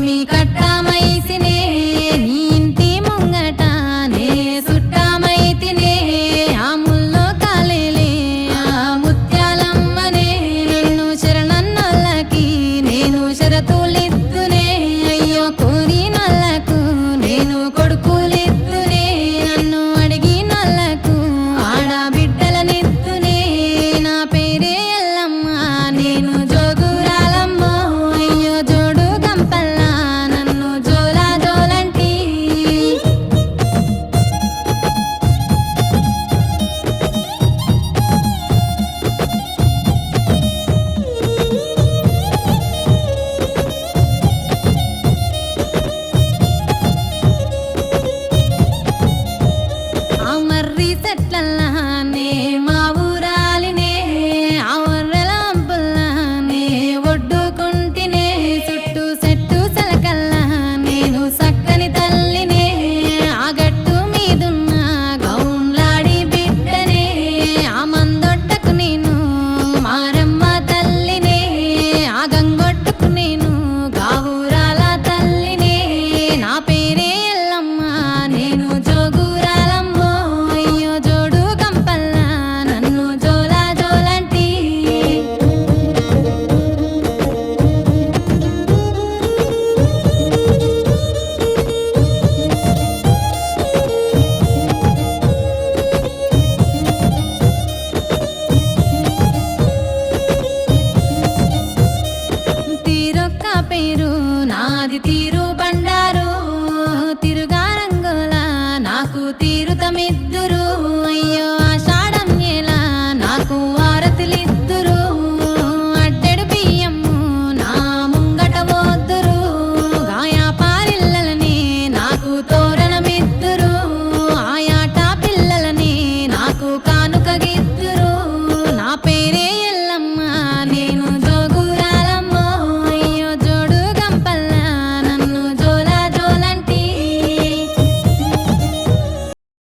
మీ కట్టమైసినే నీ ఇంటి ముంగట నే సుట్టమైతినే ఆ ముల్లో కాలేలే ఆ ముత్యాలమ్మనే నిన్ను శరణన్నోళ్ళకి నేను షరతులిత్తునే అయ్యో కోరినోళ్ళకు నేను కొడుకులిత్తునే నన్ను అడిగినోళ్ళకు ఆడబిడ్డలనిత్తునే నా పేరే ఎల్లమ్మ నేను జోగురాలమ్మో అయ్యో జోడు గంపల్లా నన్ను జోలా జోలంటి ఆ మర్రి చెట్లల్లానే మా ఊరాలినే ఆ ఒర్రెలంపుల్లానే ఒడ్డుకుంటినే చుట్టూ చెట్టు సెలకల్లా నేను సక్కని తల్లినే ఆ గట్టు మీదున్న గౌన్లాడి బిడ్డనే ఆ మందొట్టకు నేను మారమ్మ తల్లినే ఆ గంగొట్టుకు నేను గావురాల తల్లినే నా పేరే ఎల్లమ్మ నేను జోగురాలమ్మో అయ్యో జోడు గంపల్లా నన్ను జోలా జోలంటి తీరొక్క పేరు నాది తీరు బండారు తిరుగారంగోల నాకు తీరుతమిద్దురు అయ్యో ఆషాఢం ఎలా నాకు ఆరతులిద్దురు అడ్డెడు బియ్యము నా ముంగట పోద్దురు గాయా పారిల్లలని నాకు తోరణమిద్దురు ఆయాట పిల్లలని నాకు కానుకగిద్దురు నా పేరే